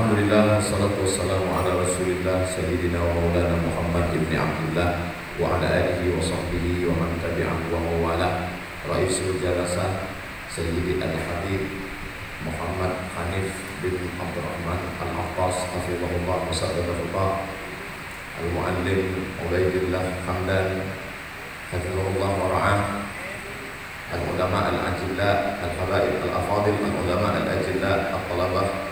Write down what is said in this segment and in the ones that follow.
Alhamdulillah, wassalatu wassalamu ala rasulillah Sayyidina wa maulana Muhammad ibn Abdullah wa ala alihi wa sahbihi wa man tabi'ahu wa mawala. Raisul Jalasah Sayyidi Al-Habib Muhammad Hanif bin Abdurrahman Al-Abbas hafizahullah wa sa'adahullah, Al-Muallim Ubaidillah Hamdan hafizahullah wa ra'ah, Al-Ulama Al-Ajilla Al-Habaib Al-Afadil, Al-Ulama Al-Ajilla Al-Talabah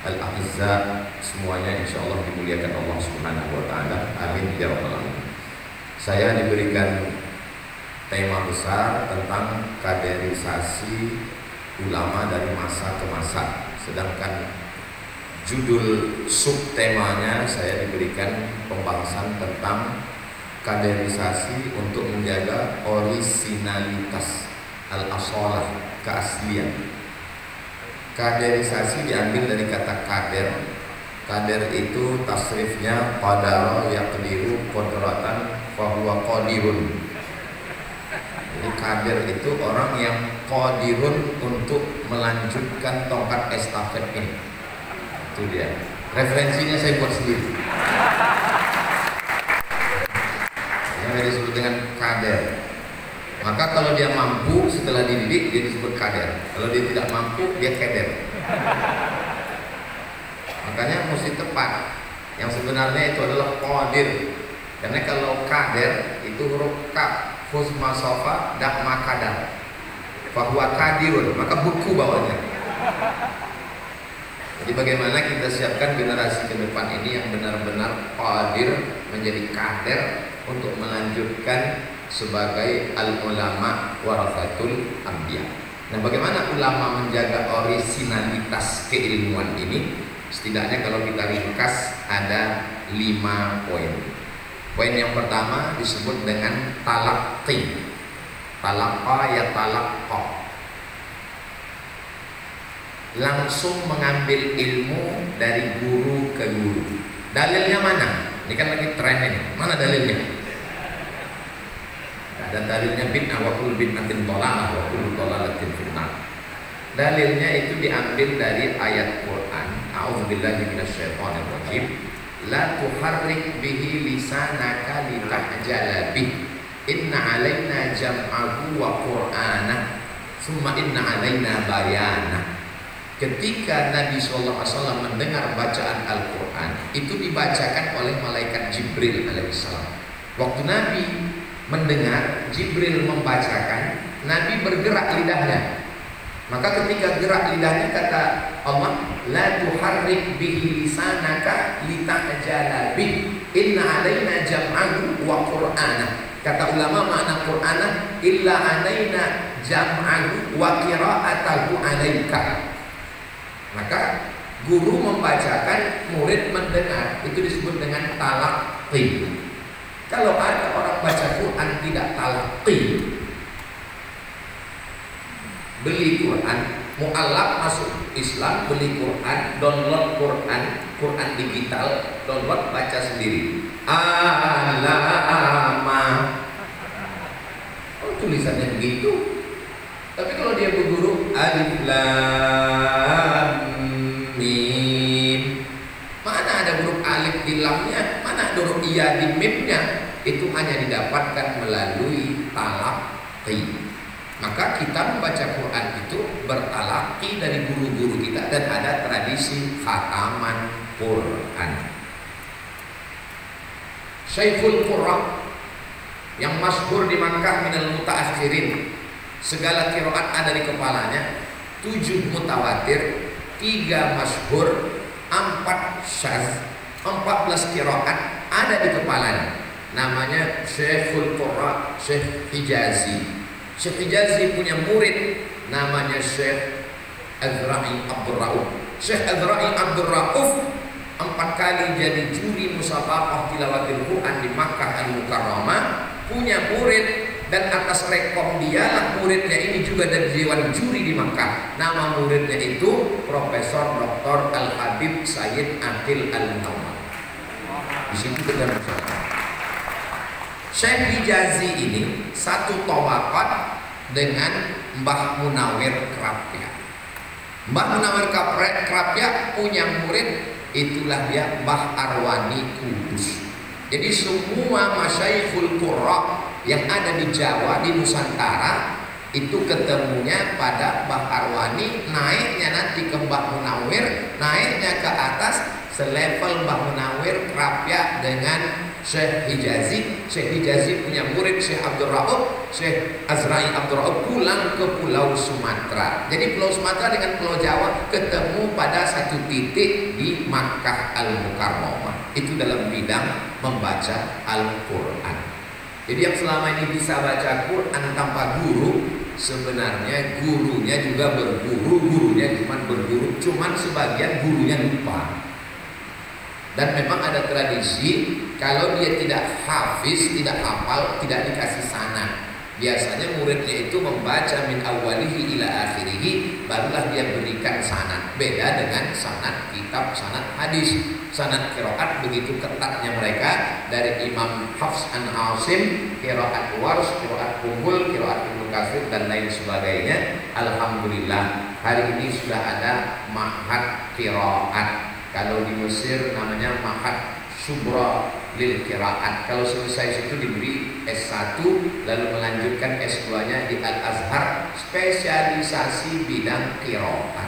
Al-A'izza, semuanya insyaAllah dimuliakan Allah Subhanahu wa ta'ala. Amin ya rabbal alamin. Saya diberikan tema besar tentang kaderisasi ulama dari masa ke masa, sedangkan judul subtemanya saya diberikan pembahasan tentang kaderisasi untuk menjaga orisinalitas al-asalah, keaslian. Kaderisasi diambil dari kata kader. Kader itu tasrifnya qadara yaqdiru qadratan fahuwa qadirun. Jadi kader itu orang yang qadirun untuk melanjutkan tongkat estafet ini. Itu dia. Referensinya saya buat sendiri. Yang disebut dengan kader. Maka kalau dia mampu setelah dididik dia disebut kader. Kalau dia tidak mampu dia keder. Makanya mesti tepat. Yang sebenarnya itu adalah qadir. Karena kalau kader itu huruf kaf, husma sofa, dak makadar. Fahuwa kadirun, maka buku bawahnya. Jadi bagaimana kita siapkan generasi ke depan ini yang benar-benar qadir, menjadi kader untuk melanjutkan sebagai al-ulama warathatul anbiya. Nah, bagaimana ulama menjaga orisinalitas keilmuan ini? Setidaknya kalau kita ringkas ada 5 poin. Poin yang pertama disebut dengan talaqqi. Talaqqa ya talaqqa. Langsung mengambil ilmu dari guru ke guru. Dalilnya mana? Ini kan lagi tren ini. Mana dalilnya? Dan dalilnya bid'ah wa kullu bid'atin dhalalah wa kullu dhalalatin finnar. Dalilnya itu diambil dari ayat Quran, a'udzubillahi minasyaitonir rajim, la tuharrik bihi lisanaka litahjala bih, inna 'alaina jam'ahu wa qur'ana summa inna 'alaina bayana. Ketika Nabi SAW mendengar bacaan Al-Quran, itu dibacakan oleh malaikat Jibril alaihissalam. Waktu Nabi mendengar Jibril membacakan, Nabi bergerak lidahnya. Maka ketika gerak lidahnya kata Allah, la tuharrik bihi lisanaka litahjala bih, inna 'alaina jam'ahu wa qur'ana. Kata ulama makna qur'ana illa 'alaina jam'ahu wa qira'atahu 'alaika. Maka guru membacakan, murid mendengar, itu disebut dengan talaqqi. Kalau ada orang baca Quran tidak talaqqi, beli Quran, mu'allaf masuk Islam, beli Quran, download Quran, Quran digital, download, baca sendiri. Alama. Oh, tulisannya begitu. Tapi kalau dia berguru alif lam mim, mana ada huruf alif di lamnya, mana ada huruf iya di mimnya? Itu hanya didapatkan melalui talaqqi. Maka kita membaca Quran itu bertalaqqi dari guru-guru kita, dan ada tradisi khataman Quran. Syekhul Qurra yang masyhur di Makkah minal mutaakhirin, segala qiraat ada di kepalanya, 7 mutawatir, 3 masyhur, 4 syadz, 14 qiraat ada di kepalanya. Namanya Syekhul Qurra, Syekh Hijazi. Syekh Hijazi punya murid namanya Syekh Azra'i Abdul Rauf. Syekh Azra'i Abdul Rauf 4 kali jadi juri musabaqah tilawatil Quran di Makkah Al-Mukarramah, punya murid, dan atas rekom dialah muridnya ini juga dari dewan juri di Makkah. Nama muridnya itu Profesor Dr. Al-Habib Sayyid Aqil Al-Munawwar. Di situ kita bersama. Syekh Hijazi ini satu tabaqat dengan Mbah Munawir Kerapia. Mbah Munawir Krapyak punya murid, itulah dia Mbah Arwani Kudus. Jadi semua masyaikhul qurra yang ada di Jawa, di Nusantara, itu ketemunya pada Mbah Arwani. Naiknya nanti ke Mbah Munawir, naiknya ke atas selevel Mbah Munawir Krapyak dengan Syekh Hijazi. Syekh Hijazi punya murid Syekh Abdul Raub, Syekh Azrail Abdul Raub pulang ke Pulau Sumatera. Jadi Pulau Sumatera dengan Pulau Jawa ketemu pada satu titik di Makkah Al-Mukarramah. Itu dalam bidang membaca Al-Quran. Jadi yang selama ini bisa baca Quran tanpa guru, sebenarnya gurunya juga berguru, gurunya cuman sebagian gurunya lupa. Dan memang ada tradisi kalau dia tidak hafiz, tidak hafal, tidak dikasih sanad. Biasanya muridnya itu membaca min awalihi ila akhirihi, barulah dia berikan sanad. Beda dengan sanad kitab, sanad hadis, sanad qiraat begitu ketatnya mereka dari Imam Hafs an Asim, qiraat Wars, qiraat Kumbul, qiraat Ibnu Katsir dan lain sebagainya. Alhamdulillah hari ini sudah ada ma'had qiraat. Kalau di Mesir namanya Ma'had Subra lil Qiraat. Kalau selesai situ diberi S1 lalu melanjutkan S2-nya di Al-Azhar, spesialisasi bidang qiraat.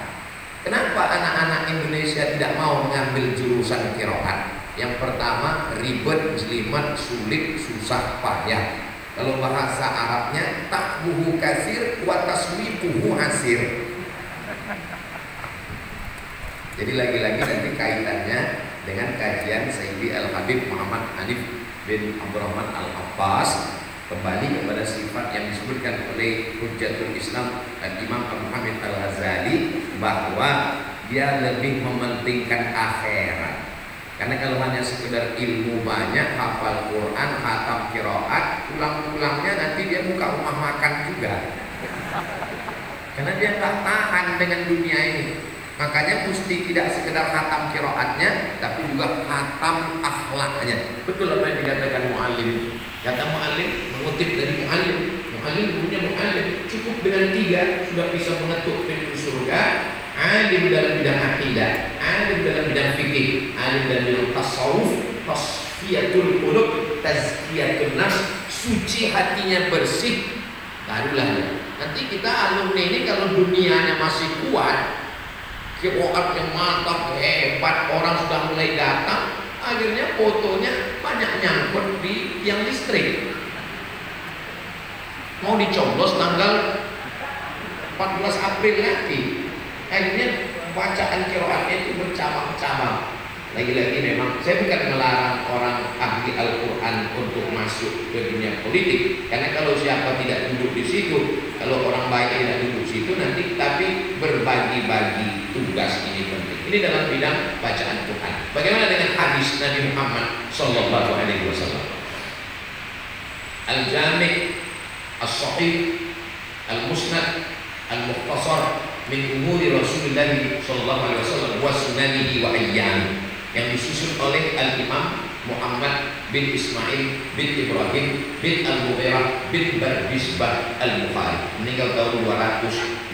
Kenapa anak-anak Indonesia tidak mau mengambil jurusan qiraat? Yang pertama, ribet, jelimet, sulit, susah, payah. Kalau bahasa Arabnya takbuhu kasir wa taswiquhu hasir. Jadi lagi-lagi nanti kaitannya dengan kajian Sayyidi Al-Habib Muhammad Hanif bin Abdurrahman Al-Abbas, kembali kepada sifat yang disebutkan oleh Hujjatul Islam Imam Abu Hamid Al-Ghazali, bahwa dia lebih mementingkan akhirat. Karena kalau hanya sekedar ilmu banyak, hafal Quran, khatam qiraat, pulang-pulangnya nanti dia buka rumah makan juga. Karena dia tak tahan dengan dunia ini. Makanya mesti tidak sekedar khatam qiraatnya, tapi juga khatam akhlaknya. Betul apa yang dikatakan muallim. Kata muallim, mengutip dari muallim punya muallim, cukup dengan 3 sudah bisa mengetuk pintu surga. Alim dalam bidang akidah, alim dalam bidang fikih, alim dalam bidang tasawuf, tasfiyatul qulub, tazkiyatun nafs, suci hatinya bersih, barulah. Nanti kita alumni ini kalau dunianya masih kuat, qiraat yang mantap, hebat, orang sudah mulai datang, akhirnya fotonya banyak nyangkut di tiang listrik. Mau dicoblos tanggal 14 April nanti. Akhirnya bacaan qiraatnya itu bercabang-cabang. Lagi-lagi memang saya bukan melarang orang ahli Al-Quran untuk masuk ke dunia politik, karena kalau siapa tidak duduk di situ, kalau orang baik tidak duduk di situ nanti, tapi berbagi-bagi tugas ini penting. Ini dalam bidang bacaan Quran. Bagaimana dengan hadis Nabi Muhammad Sallallahu Alaihi Wasallam? Al-Jami', As-Sahih, Al-Musnad, Al-Mukhtasar min umuri Rasulullah Sallallahu Alaihi Wasallam wa sunanihi wa ayyami, yang disusun oleh Al-Imam Muhammad bin Ismail bin Ibrahim bin Al-Mughirah bin Bardisbah Al-Bukhari, meninggal tahun 256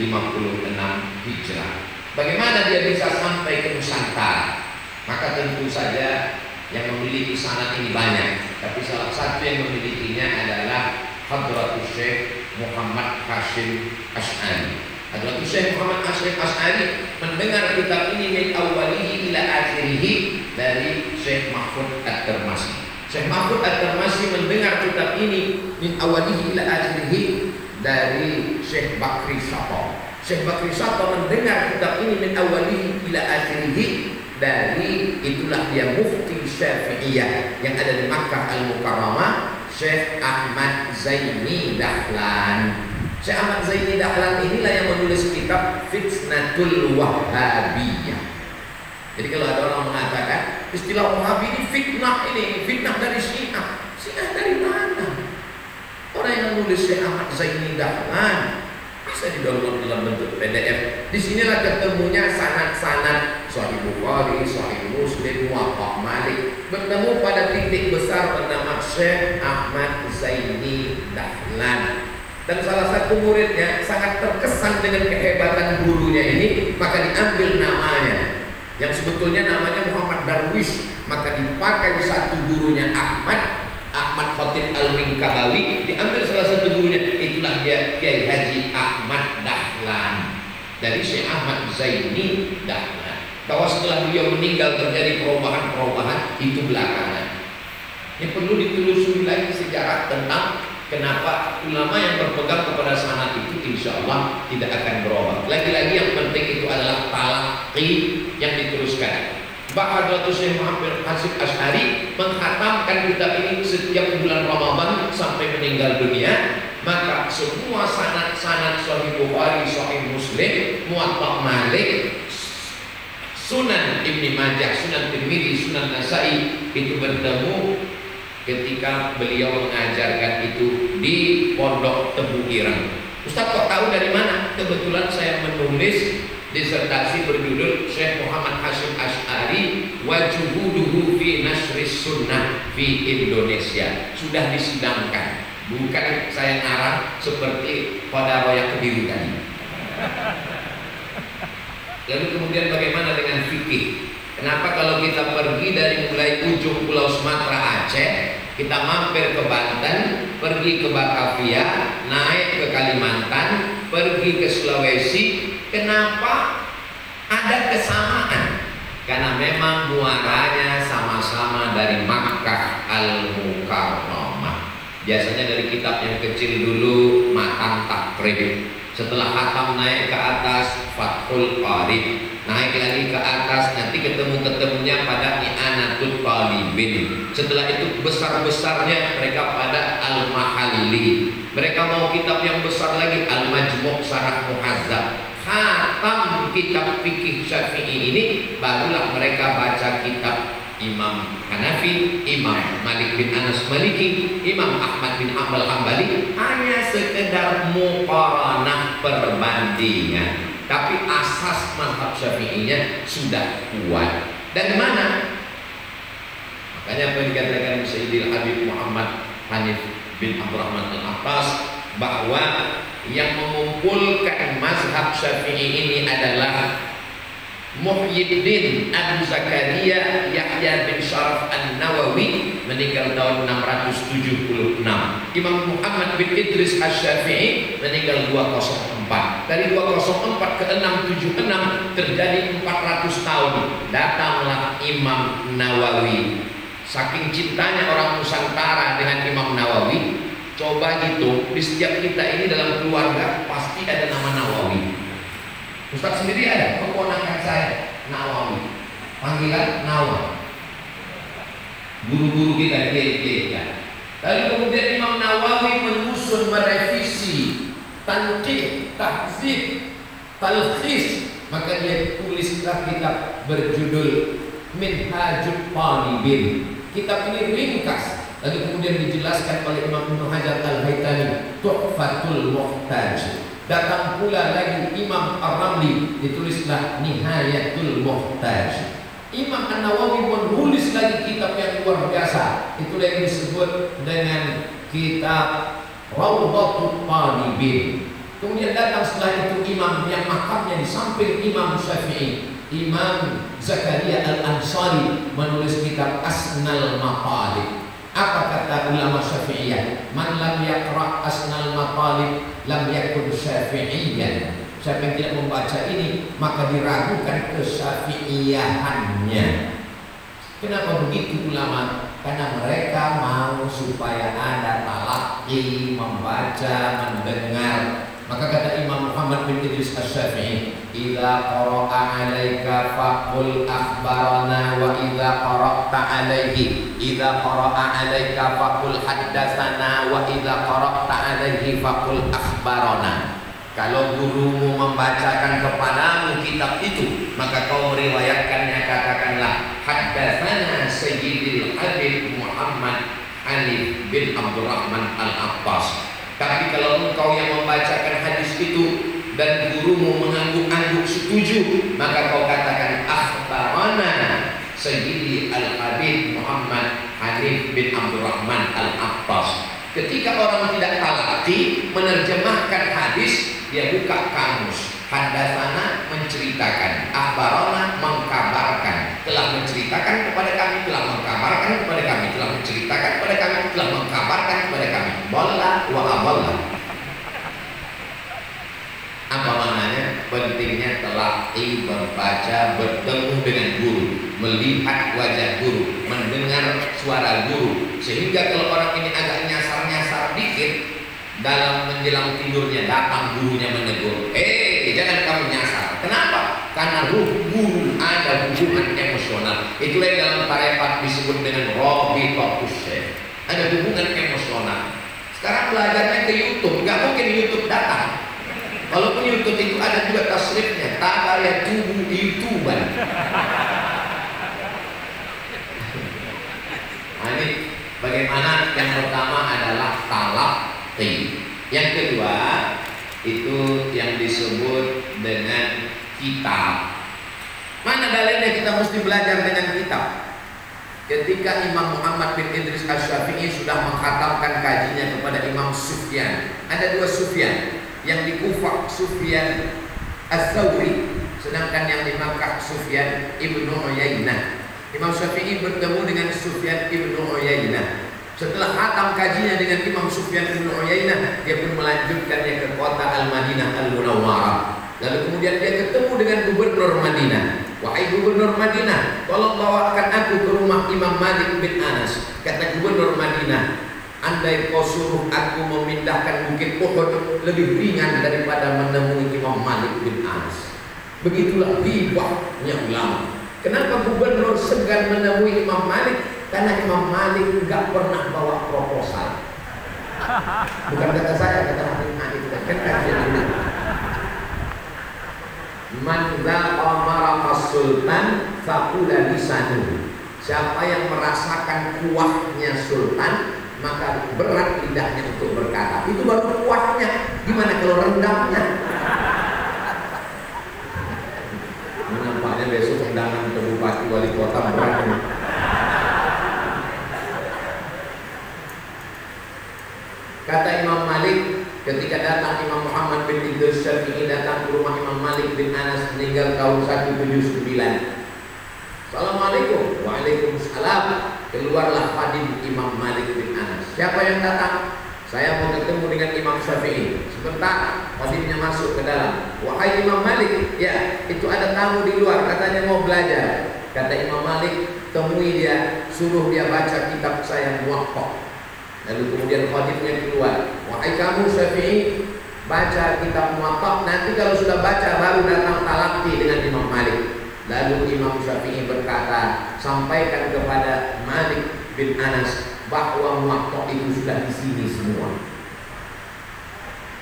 Hijrah. Bagaimana dia bisa sampai ke Nusantara? Maka tentu saja yang memiliki sanad ini banyak, tapi salah satu yang memilikinya adalah Hadratus Syekh Muhammad Hashim Asy'ari. Hadratus Syekh Muhammad Hashim Asy'ari mendengar kitab ini min awalihi ila akhirihi dari Syekh Mahfud At-Tirmasi. Syekh Mahfud At-Tirmasi mendengar kitab ini min awalihi ila akhirihi dari Syekh Bakri Syato. Syekh Bakri Syato mendengar kitab ini min awalihi ila akhirihi dari, itulah dia mufti Syafi'iyah yang ada di Makkah Al-Mukarramah, Syekh Ahmad Zaini Dahlan. Syekh Ahmad Zaini Dahlan inilah yang menulis kitab Fitnatul Wahhabiyah. Jadi kalau ada orang mengatakan istilah Wahhabi ini fitnah dari Syiah. Syiah dari mana? Orang yang menulis Syekh Ahmad Zaini Dahlan bisa di-download dalam bentuk PDF. Disinilah ketemunya sanad-sanad Sahih Bukhari, Sahih Muslim, Muwatta Malik, bertemu pada titik besar bernama Syekh Ahmad Zaini Dahlan. dan salah satu muridnya sangat terkesan dengan kehebatan gurunya ini, maka diambil namanya yang sebetulnya namanya Muhammad Darwish, maka dipakai satu gurunya Ahmad Khatib Al-Minkabawi, diambil salah satu gurunya, itulah dia Kiai Haji Ahmad Dahlan dari Syekh Ahmad Zaini Dahlan. Bahwa setelah beliau meninggal terjadi perubahan-perubahan itu belakangan. Ini perlu ditelusuri lagi sejarah tentang kenapa ulama yang berpegang kepada sanad itu insya Allah tidak akan berubah. Lagi-lagi yang penting itu adalah talaqi yang diteruskan. Bahadratus Syekh Muhammad Hasyim Asy'ari menghatamkan kitab ini setiap bulan Ramadan sampai meninggal dunia. Maka semua sanad-sanad Sahih Bukhari, Sahih Muslim, Muwatta Malik, Sunan Ibnu Majah, Sunan Tirmidzi, Sunan Nasa'i itu bertemu ketika beliau mengajarkan itu di Pondok Tebu Ireng. Ustaz kok tahu dari mana? Kebetulan saya menulis disertasi berjudul Syekh Muhammad Hasyim Asy'ari wa juhuduhu fi nasris sunnah fi Indonesia. Sudah disidangkan, bukan saya ngarang seperti pada Roya Kediri tadi. Lalu kemudian bagaimana dengan fikih? Kenapa kalau kita pergi dari mulai ujung Pulau Sumatera Aceh, kita mampir ke Banten, pergi ke Batavia, naik ke Kalimantan, pergi ke Sulawesi, kenapa ada kesamaan? Karena memang muaranya sama-sama dari Makkah Al-Mukarramah. Biasanya dari kitab yang kecil dulu Matan Takrib, setelah khatam naik ke atas Fathul Qarib, naik lagi ke atas, nanti ketemunya pada I'anatul Talibin. Setelah itu besar-besarnya mereka pada Al-Mahalli. Mereka mau kitab yang besar lagi, Al-Majmu' Syarah Muhazzab. Khatam kitab fikih Syafi'i ini, barulah mereka baca kitab Imam Hanafi, Imam Malik bin Anas Maliki, Imam Ahmad bin Hanbal Hambali, hanya sekedar muqaranah perbandingan. Tapi asas mazhab Syafi'inya sudah kuat. Dan mana? Makanya apa yang dikatakan Sayyidil Habib Muhammad Hanif bin Abdurrahman Al-Attas, bahwa yang mengumpulkan mazhab Syafi'i ini adalah Muhyiddin Abu Zakaria Yahya bin Syaraf An-Nawawi, meninggal tahun 676. Imam Muhammad bin Idris Asy-Syafi'i meninggal 204. Dari 204 ke 676 terjadi 400 tahun. Datanglah Imam Nawawi. Saking cintanya orang Nusantara dengan Imam Nawawi, coba hitung di setiap kita ini dalam keluarga pasti ada nama Nawawi. Ustaz sendiri ada, keponakan saya Nawawi, panggilan Nawawi. Guru-guru kita dia. Lalu kemudian Imam Nawawi menyusun, merevisi, tanqih, tahzib, talkhis, maka dia tulislah kitab berjudul Minhajut Talibin. Kitab ini ringkas, lalu kemudian dijelaskan oleh Imam Ibnu Hajar Al-Haytami, Tuhfatul Muhtaj. Datang pula lagi Imam Ar-Ramli, ditulislah Nihayatul Muhtaj. Imam An-Nawawi menulis lagi kitab yang luar biasa, itulah yang disebut dengan kitab Rawdatul Talibin. Kemudian datang setelah itu imam yang makamnya di samping Imam Syafi'i, Imam Zakaria Al-Ansari, menulis kitab Asnal Matalib. Apa kata ulama Syafi'iyah? Man lam yaqra' Asnal Matalib lam yakun Syafi'iyyan. Siapa yang tidak membaca ini maka diragukan kesyafi'iyahannya. Kenapa begitu ulama? Karena mereka mau supaya ada talaqi, membaca, mendengar. Maka kata Imam Muhammad bin Idris Asy-Syafi'i, "Idza qara'a 'alaika faqul akhbarana wa idza qara'ta 'alaihi, idza qara'a 'alaika faqul haddatsana wa idza qara'ta 'alaihi faqul akhbarana." Kalau gurumu membacakan kepadamu kitab itu, maka kau meriwayatkannya, katakanlah haddatsana Sayyidil Habib Muhammad Ali bin Abdurrahman Al-Attas. Tapi kalau engkau yang membacakan hadis itu dan gurumu mengangguk-angguk setuju, maka kau katakan akhbarana Sayyidi Al-Habib Muhammad Hanif bin Abdurrahman Al-Attas. Ketika orang tidak talaqi menerjemahkan hadis, dia buka kamus. Haddatsana menceritakan, akhbarana mengkabarkan, telah menceritakan kepada kami, telah mengkabarkan kepada kami, telah menceritakan kepada kami, telah mengkabarkan kepada kami. Dhalla wa adalla. Apa maknanya? Pentingnya talaqi, membaca, bertemu dengan guru, melihat wajah guru, mendengar suara guru, sehingga kalau orang ini agak nyasar-nyasar dikit dalam menjelang tidurnya, datang gurunya menegur, jangan kamu nyasar. Kenapa? Karena ruh guru ada hubungan emosional. Itulah yang dalam tarekat disebut dengan rabitatus syekh. Ada hubungan emosional. Sekarang belajarnya ke YouTube, nggak mungkin YouTube datang. Walaupun YouTube itu ada juga tasrifnya, tabaya tubuh YouTuber. Nah, ini bagaimana? Yang pertama adalah talaqi. Yang kedua itu yang disebut dengan kitab. Mana dalilnya kita mesti belajar dengan kitab? Ketika Imam Muhammad bin Idris Asy-Syafi'i sudah mengkhatamkan kajinya kepada Imam Sufyan. Ada dua Sufyan. Yang di Kufah Sufyan Ats-Tsauri, sedangkan yang di Makkah Sufyan Ibnu Uyainah. Imam Syafi'i bertemu dengan Sufyan Ibnu Uyainah. Setelah khatam kajinya dengan Imam Sufyan Ibnu Uyainah, dia pun melanjutkannya ke kota Al-Madinah Al-Munawwarah. Lalu kemudian dia ketemu dengan gubernur Madinah. Wahai gubernur Madinah, tolong bawakan aku ke rumah Imam Malik bin Anas. Kata gubernur Madinah, andai kau suruh aku memindahkan bukit Uhud, lebih ringan daripada menemui Imam Malik bin Anas. Begitulah hibahnya ulama. Kenapa gubernur segan menemui Imam Malik? Karena Imam Malik nggak pernah bawa proposal. Bukan kata saya, kata Habib Malik. Kan kajian ini. Man zaqamara sultan faqula lisanu. Siapa yang merasakan kuahnya sultan, maka berat lidahnya untuk berkata. Itu baru kuahnya. Gimana kalau rendangnya? Nampaknya besok undangan ke bupati wali kota berat ini. Kata Imam Malik, ketika datang Imam Muhammad bin Idris Syafi'i datang ke rumah Imam Malik bin Anas meninggal tahun 179. Assalamualaikum. Waalaikumsalam. Keluarlah khadim Imam Malik bin Anas. Siapa yang datang? Saya mau ketemu dengan Imam Syafi'i. Sebentar, khadimnya masuk ke dalam. Wahai Imam Malik, ya itu ada tamu di luar, katanya mau belajar. Kata Imam Malik, temui dia, suruh dia baca kitab saya Muwatta. Lalu kemudian khadimnya keluar. Wahai kamu Syafi'i, baca kitab Muwatta. Nanti kalau sudah baca baru datang talaqi dengan Imam Malik. Lalu Imam Syafi'i berkata, sampaikan kepada Malik bin Anas bahwa Muwatta itu sudah di sini semua.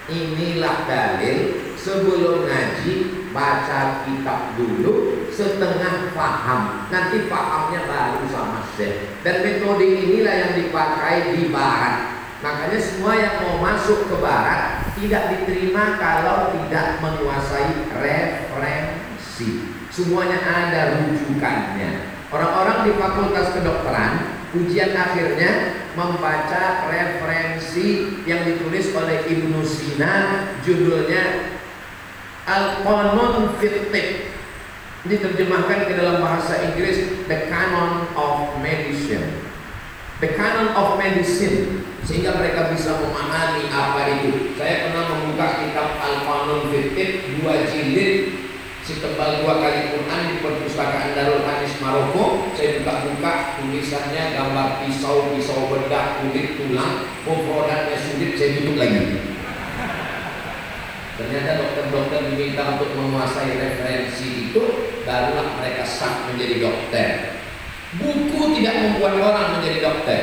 Inilah dalil sebelum ngaji baca kitab dulu setengah paham, nanti pahamnya baru sama Syekh. Dan metode inilah yang dipakai di barat. Makanya semua yang mau masuk ke barat tidak diterima kalau tidak menguasai referensi. Semuanya ada rujukannya. Orang-orang di Fakultas Kedokteran ujian akhirnya membaca referensi yang ditulis oleh Ibnu Sina, judulnya Al-Qanun fit Tibb, diterjemahkan ke dalam bahasa Inggris The Canon of Medicine. The Canon of Medicine, sehingga mereka bisa memahami apa itu. Saya pernah membuka kitab Al-Qanun fit Tibb 2 jilid setebal 2 kali Quran di perpustakaan Darul Hadis Maroko. Saya buka-buka tulisannya, gambar pisau, pisau bedah, kulit, tulang, mufradatnya sulit, saya tutup lagi. Ternyata dokter-dokter diminta untuk menguasai referensi itu, barulah mereka sah menjadi dokter. Buku tidak membuat orang menjadi dokter.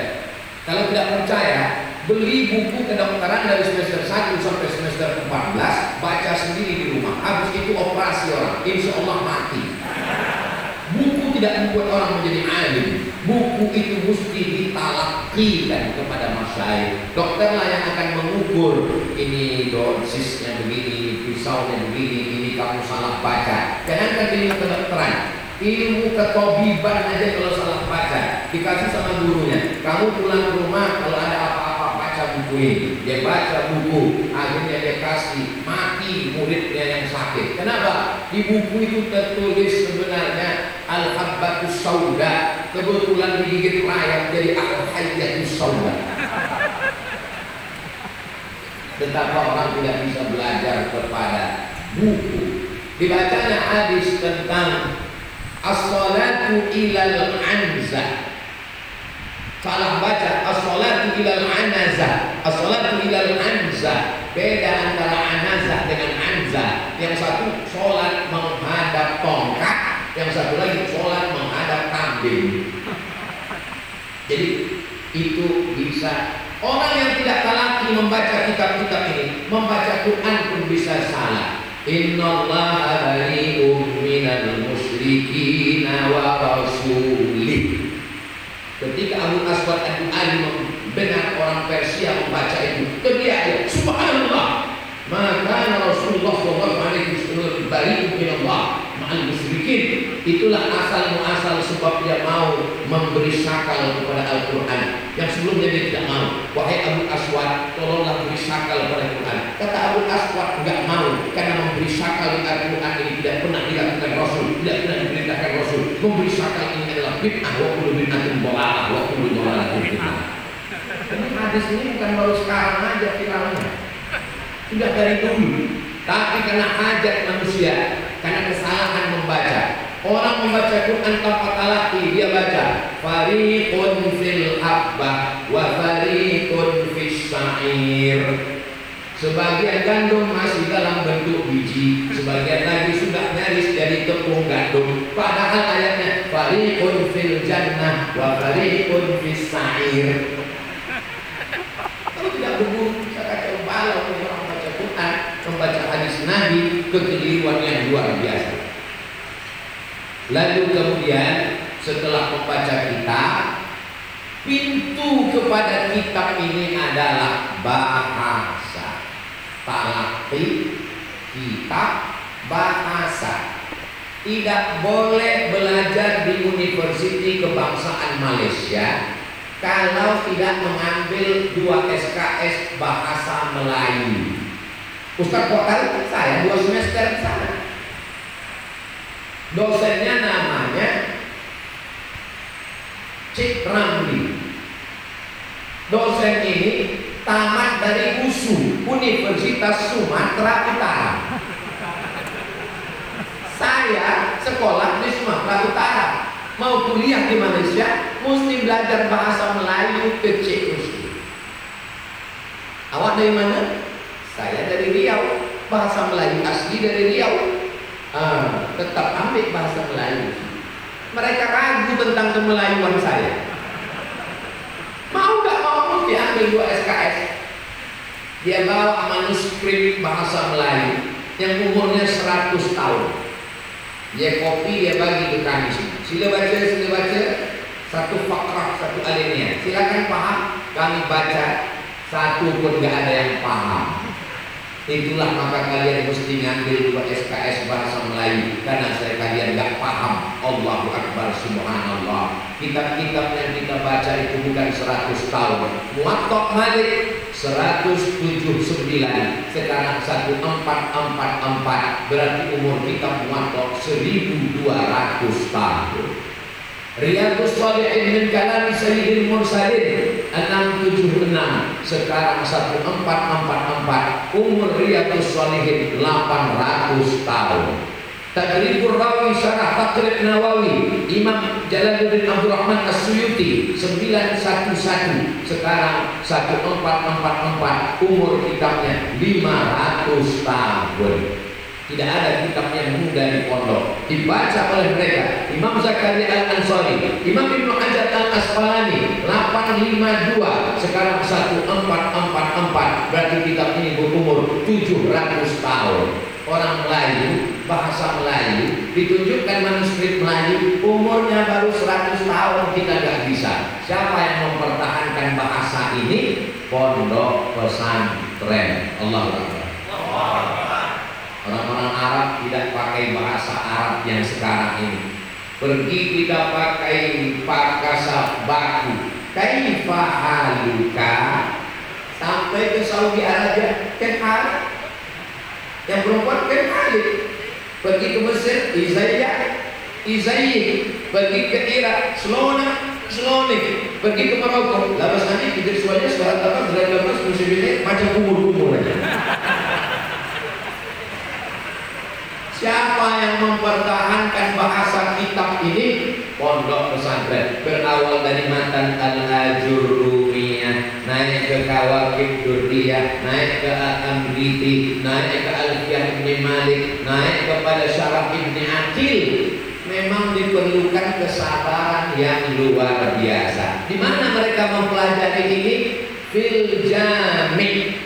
Kalau tidak percaya, beli buku kedokteran dari semester 1 sampai semester 14, baca sendiri di rumah. Habis itu operasi orang, insya Allah mati. Buku tidak membuat orang menjadi alim. Buku itu mesti ditalaqqikan kepada masyayikh. Dokterlah yang akan mengukur, ini dosisnya begini, pisaunya begini, ini kamu salah baca. Jangankan ilmu kedokteran, ilmu ketobiban aja kalau salah baca dikasih sama gurunya. Kamu pulang ke rumah kalau ada apa-apa baca buku ini. Dia baca buku, akhirnya dia kasih mati muridnya yang sakit. Kenapa? Di buku itu tertulis sebenarnya Al-Habbatus Sauda. Kebetulan digigit rayap jadi Al-Hayyatus Sauda. Betapa orang tidak bisa belajar kepada buku. Dibacanya hadis tentang as-salatu ilal anza. Salah baca as-salatu ilal anza. As-salatu ilal anza. Beda antara anazah dengan anza. Yang satu sholat menghadap tongkat, yang satu lagi sholat menghadap kambing. Jadi itu bisa. Orang yang tidak talaki membaca kitab-kitab ini, membaca Quran pun bisa salah. Innallaha bari'um minal musyrikin wa rasulih. Ketika Abu Aswad Ad-Du'ali mendengar orang Persia membaca itu, dia subhanallah, maka Rasulullah sallallahu alaihi wasallam bari'um minallah ma'al musyrikin. Itulah asal muasal sebab dia mau memberi sakal kepada Al-Quran yang sebelumnya dia tidak mau. Wahai Abu Aswad, tolonglah beri sakal kepada Al-Quran. Kata Abu Aswad enggak mau, karena memberi sakal di Al-Quran ini tidak pernah dilakukan Rasul, tidak pernah diperintahkan Rasul. Memberi sakal ini adalah bid'ah, wa kullu bid'atin dhalalah, wa kullu dhalalatin fitnah. Ini hadis ini bukan baru sekarang aja viralnya, sudah dari dulu. Tapi karena hajat manusia, karena kesalahan membaca. Orang membaca Quran tanpa talaki, dia baca fariqun fil habbah wa fariqun fis sa'ir. Sebagian gandum masih dalam bentuk biji, sebagian lagi sudah nyaris jadi tepung gandum. Padahal ayatnya fariqun fil jannah wa fariqun fis sa'ir. Kalau tidak berburu, bisa kacau balau orang membaca Quran, membaca hadis Nabi, kekeliruan yang luar biasa. Lalu kemudian setelah membaca kitab, pintu kepada kitab ini adalah bahasa. Talaki, kitab, bahasa. Tidak boleh belajar di Universiti Kebangsaan Malaysia kalau tidak mengambil 2 SKS bahasa Melayu. Ustaz kok tahu? Saya 2 semester di sana. Dosennya namanya Cik Ramli. Dosen ini tamat dari USU, Universitas Sumatera Utara. Saya sekolah di Sumatera Utara, mau kuliah di Malaysia mesti belajar bahasa Melayu ke Cik USU. Awak dari mana? Saya dari Riau. Bahasa Melayu asli dari Riau. Tetap ambil bahasa Melayu. Mereka ragu tentang kemelayuan saya. Mau gak mau mesti ambil 2 SKS. Dia bawa manuskrip bahasa Melayu yang umurnya 100 tahun. Dia copy, dia bagi ke kami. Sila baca. Satu fakrah, satu alinea. Silakan paham, kami baca. Satu pun gak ada yang paham. Itulah maka kalian mesti ngambil 2 SKS bahasa Melayu, karena kalian gak paham. Allahu Akbar, subhanallah. Kitab-kitab yang kita baca itu bukan 100 tahun. Muwatta Malik 179, sekarang 1444, berarti umur kitab Muwatta 1200 tahun. Riyadhus Shalihin min kalami Sayyidil Mursalin 676, sekarang 1444, umur Riyadhus Shalihin 800 tahun. Taqribur Rawi Syarah Taqrib Nawawi Imam Jalaluddin Abdul Rahman As-Suyuti 911, sekarang 1444, umur kitabnya 500 tahun. Tidak ada kitab yang mudah di pondok, dibaca oleh mereka. Imam Zakaria Al-Ansari, Imam Ibnu Hajar Al-Asqalani 852, sekarang 1444, berarti kitab ini berumur 700 tahun. Orang Melayu, bahasa Melayu, ditunjukkan manuskrip Melayu, umurnya baru 100 tahun, kita nggak bisa. Siapa yang mempertahankan bahasa ini? Pondok pesantren. Allahu Akbar. Orang-orang Arab tidak pakai bahasa Arab yang sekarang ini. Pergi kita pakai pakasa baku. Kaifa haluka? sampai ke Saudi Arabia kan Khalid, yang perempuan kan Khalid, pergi ke Mesir Izayah, pergi ke Irak Slonik, pergi ke Maroko, labas nanti kita semuanya surat apa beragam musim ini macam kumur aja. Siapa yang mempertahankan bahasa kitab ini? Pondok pesantren. Berawal dari matan Al-Ajurrumiyah, naik ke Kawakib Durriyah, naik ke Al-Amriti, naik ke Alfiyah Ibn Malik, naik kepada Syarah Ibn Aqil. Memang diperlukan kesabaran yang luar biasa. Di mana mereka mempelajari ini? Fil Jami'.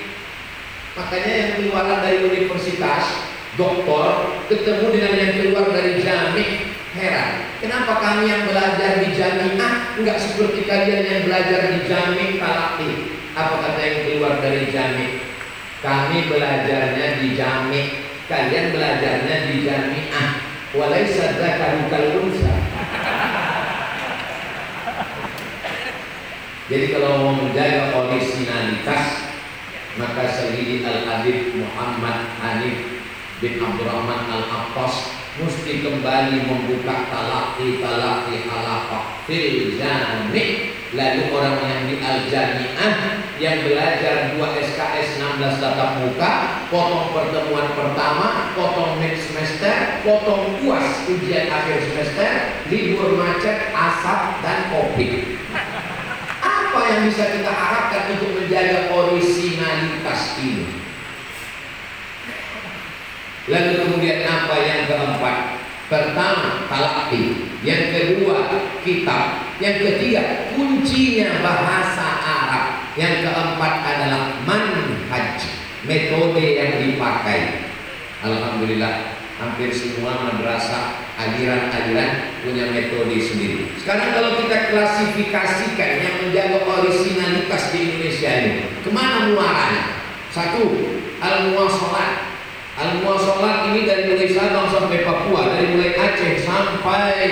Makanya yang keluar dari universitas doktor ketemu dengan yang keluar dari Jami', heran. Kenapa kami yang belajar di Jami'ah enggak seperti kalian yang belajar di Jami' Talaqi? Apa kata yang keluar dari Jami'? Kami belajarnya di Jami', kalian belajarnya di Jami'ah. Walaysa dzakaru kal unsa. Jadi kalau mau menjaga orisinalitas, maka Sayyidi Al-Habib Muhammad Hanif bin Abdurrahman Al-Attas mesti kembali membuka talaqi halaqah fil Jami'. Lalu orang yang di Al-Jami'ah yang belajar 2 SKS 16 tatap muka, potong pertemuan pertama, potong mid semester, potong UAS ujian akhir semester, libur macet, asap dan kopi. Apa yang bisa kita harapkan untuk menjaga orisinalitas ini? Lalu kemudian apa yang keempat? Pertama, talaqi. Yang kedua, kitab. Yang ketiga, kuncinya bahasa Arab. Yang keempat adalah manhaj, metode yang dipakai. Alhamdulillah, hampir semua madrasah aliran-aliran punya metode sendiri. Sekarang kalau kita klasifikasikan yang menjaga orisinalitas di Indonesia ini, kemana muaranya? Satu, al-muwasalat. Al-muwasalat ini dari mulai Sabang sampai Papua, dari mulai Aceh sampai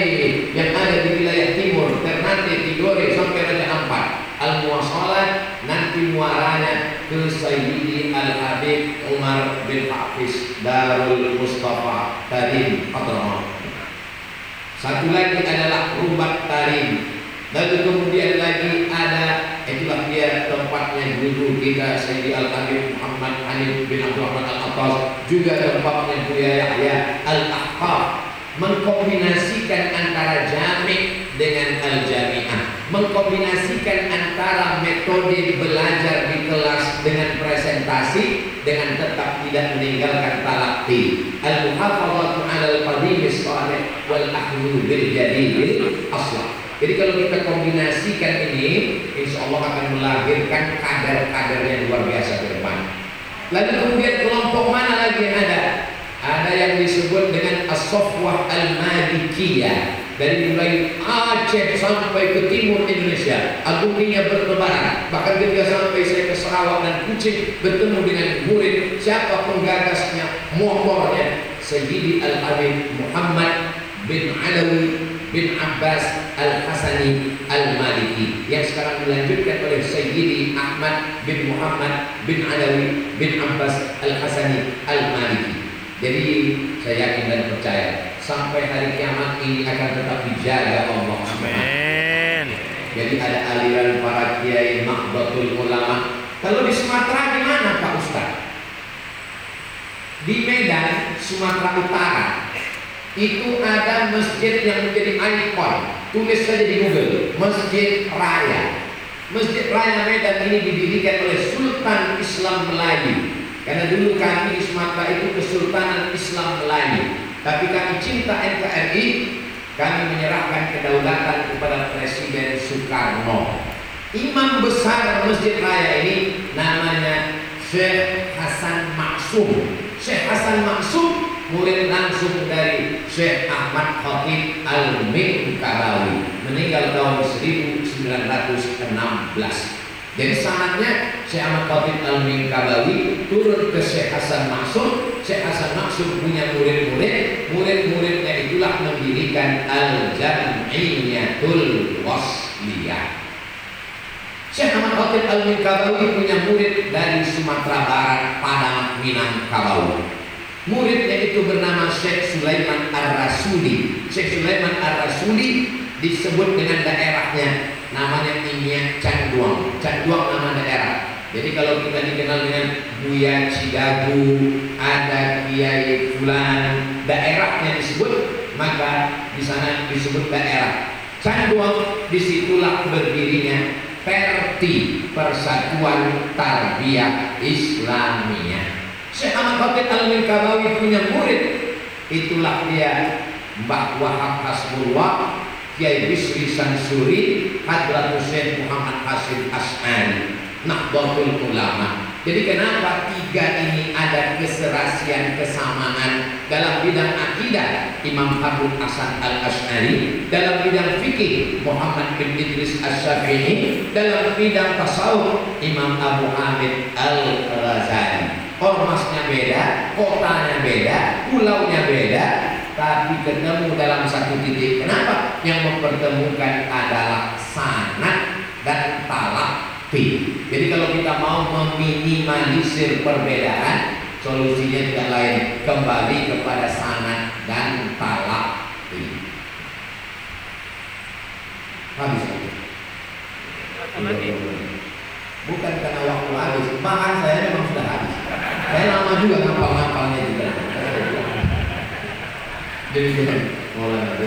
yang ada di wilayah timur, Ternate, Tidore sampai Raja Ampat. Al-muwasalat nanti muaranya ke Sayyidi Al-Habib Umar bin Hafiz Darul Mustafa Tarim Hadramaut. Satu lagi adalah Rubat Tarim. Lalu kemudian lagi ada, itulah dia tempatnya guru kita Sayyidi Al-Habib Muhammad Hanif bin Abdurrahman Al-Attas, juga tempatnya Buya Yahya Al-Ahqaf. Mengkombinasikan antara Jami' dengan Al-Jami'ah, mengkombinasikan antara metode belajar di kelas dengan presentasi, dengan tetap tidak meninggalkan talaqi. Al-muhafazatu 'alal qadimis shalih wal akhdhu bil jadidil aslah. Jadi kalau kita kombinasikan ini, insya Allah akan melahirkan kader-kader yang luar biasa ke depan. Lalu kemudian kelompok mana lagi yang ada? Ada yang disebut dengan As-Safwah Al-Malikiyah. Dari mulai Aceh sampai ke timur Indonesia, alumninya bertebaran. Bahkan ketika sampai saya ke Sarawak dan Kucing, bertemu dengan murid, siapa penggagasnya, motornya, Sayyidi Al-Habib Muhammad bin Alawi bin Abbas Al-Hasani Al-Maliki, yang sekarang dilanjutkan oleh Sayyidi Ahmad bin Muhammad bin Alawi bin Abbas Al-Hasani Al-Maliki. Jadi saya yakin dan percaya sampai hari kiamat ini akan tetap dijaga Allah. Amin. Jadi ada aliran para kiai Nahdlatul Ulama. Kalau di Sumatera di mana Pak Ustaz? Di Medan, Sumatera Utara. Itu ada masjid yang menjadi ikon. Tulis saja di Google, Masjid Raya. Masjid Raya Medan ini didirikan oleh Sultan Islam Melayu. Karena dulu kami di Sumatera itu Kesultanan Islam Melayu. Tapi kami cinta NKRI, kami menyerahkan kedaulatan kepada Presiden Soekarno. Imam besar Masjid Raya ini namanya Syekh Hasan Maksum. Syekh Hasan Maksum murid langsung dari Syekh Ahmad Khatib Al-Minkabawi, meninggal tahun 1916. Jadi sanadnya Syekh Ahmad Khatib Al-Minkabawi turun ke Syekh Hasan Maksum. Syekh Hasan Maksum punya murid-murid, murid-muridnya itulah mendirikan Al-Jam'iyatul Wasliyah. Syekh Ahmad Khatib Al-Minkabawi punya murid dari Sumatera Barat, Padang, Minangkabau. Muridnya itu bernama Syekh Sulaiman Ar-Rasuli. Syekh Sulaiman Ar-Rasuli disebut dengan daerahnya, namanya Inyak Canduang. Canduang nama daerah. Jadi kalau kita dikenal dengan Buya Cidagu, ada Kiai Fulan, daerahnya disebut, maka di sana disebut daerah. Canduang, disitulah berdirinya Perti, Persatuan Tarbiyah Islamiyah. Syekh Ahmad Khatib Al-Minkabawi punya murid, itulah dia Mbah Wahab Hasbullah, Kiai Bisri Sansuri, Hadratus Syekh Muhammad Hasyim Asy'ari, Nahdlatul Ulama. Jadi kenapa tiga ini ada keserasian kesamaan dalam bidang akidah? Imam Abul Hasan Al-Asy'ari, dalam bidang fikih Muhammad bin Idris Asy-Syafi'i, dalam bidang tasawuf Imam Abu Hamid Al-Ghazali. Ormasnya beda, kotanya beda, pulaunya beda, tapi ketemu dalam satu titik. Kenapa? Yang mempertemukan adalah sanad dan talaqi. Jadi kalau kita mau meminimalisir perbedaan, solusinya tidak lain, kembali kepada sanad dan talaqi. Habis itu. Bukan karena waktu habis, makan saya memang sudah habis. Saya lama juga ngapal-ngapalnya juga. Jadi mulai ada